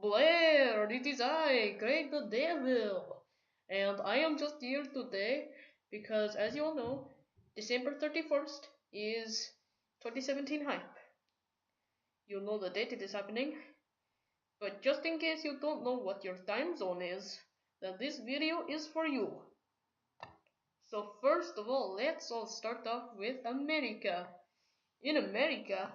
Blair, it is I, Greg the Devil, and I am just here today because, as you all know, December 31st is 2017 hype. You know the date it is happening, but just in case you don't know what your time zone is, then this video is for you. So first of all, let's all start off with America. In America,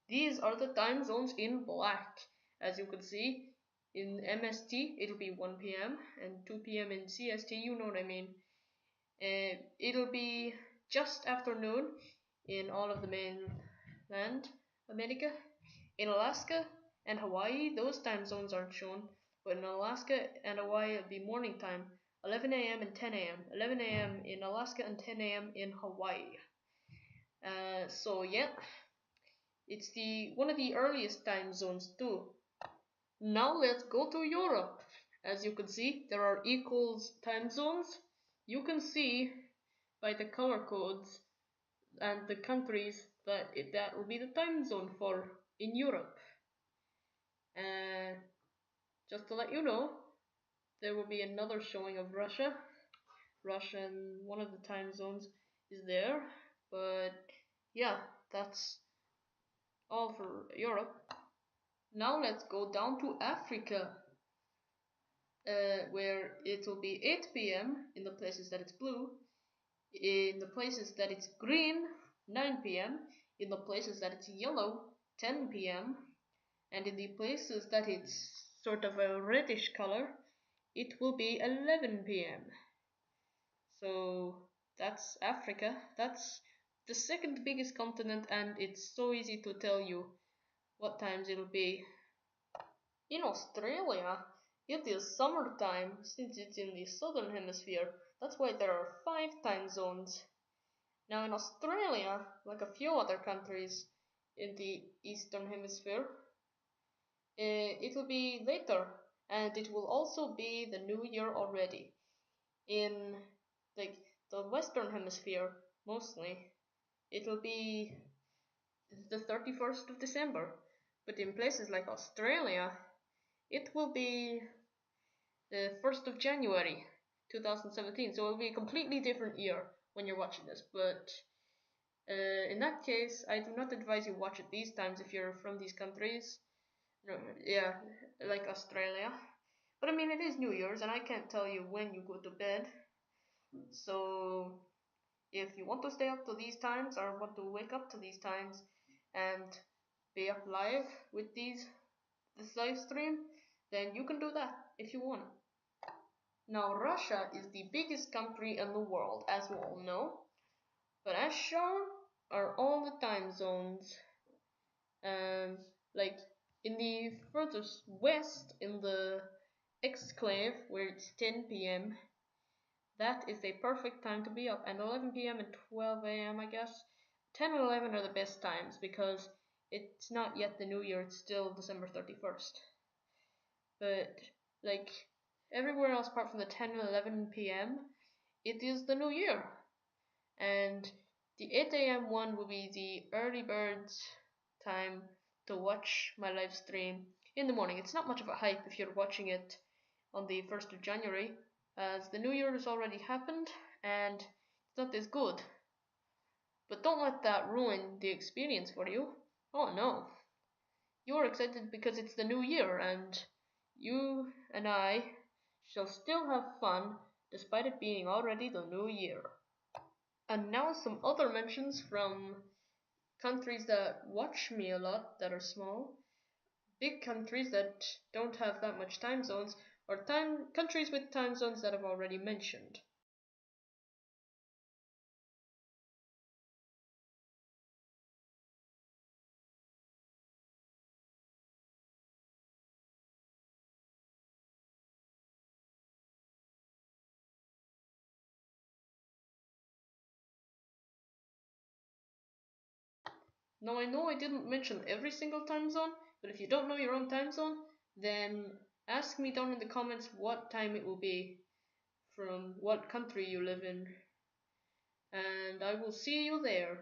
these are the time zones in black. As you can see, in MST it'll be 1 p.m. and 2 p.m. in CST, you know what I mean. It'll be just afternoon in all of the mainland America. In Alaska and Hawaii, those time zones aren't shown, but in Alaska and Hawaii it'll be morning time, 11 a.m. and 10 a.m. 11 a.m. in Alaska and 10 a.m. in Hawaii. So yeah, it's one of the earliest time zones too. Now let's go to Europe. As you can see, there are equals time zones. You can see by the color codes and the countries that will be the time zone for in Europe. Just to let you know, there will be another showing of Russia. Russian, one of the time zones is there, but yeah, that's all for Europe. Now let's go down to Africa, where it will be 8 p.m. in the places that it's blue, in the places that it's green, 9 p.m., in the places that it's yellow, 10 p.m., and in the places that it's sort of a reddish color, it will be 11 p.m. So that's Africa. That's the second biggest continent, and it's so easy to tell you what times it'll be. In Australia, it is summertime since it's in the southern hemisphere. That's why there are 5 time zones. Now in Australia, like a few other countries in the eastern hemisphere, it will be later, and it will also be the new year already. In like the western hemisphere, mostly, it will be the 31st of December. But in places like Australia, it will be the 1st of January 2017. So it will be a completely different year when you're watching this. But in that case, I do not advise you watch it these times if you're from these countries. No, yeah, like Australia. But I mean, it is New Year's, and I can't tell you when you go to bed. So if you want to stay up to these times or want to wake up to these times and be up live with this live stream, then you can do that if you want. Now Russia is the biggest country in the world, as we all know, but as shown are all the time zones. Like in the furthest west, in the exclave, where it's 10 p.m., that is a perfect time to be up, and 11 p.m. and 12 a.m. I guess. 10 and 11 are the best times because it's not yet the new year, it's still December 31st. But like everywhere else apart from the 10 and 11 p.m., it is the new year. And the 8 a.m. one will be the early birds time to watch my live stream in the morning. It's not much of a hype if you're watching it on the 1st of January, as the new year has already happened and it's not as good. But don't let that ruin the experience for you. Oh no. You're excited because it's the new year, and you and I shall still have fun despite it being already the new year. And now some other mentions from countries that watch me a lot that are small. Big countries that don't have that much time zones, or countries with time zones that I've already mentioned. Now I know I didn't mention every single time zone, but if you don't know your own time zone, then ask me down in the comments what time it will be from what country you live in, and I will see you there.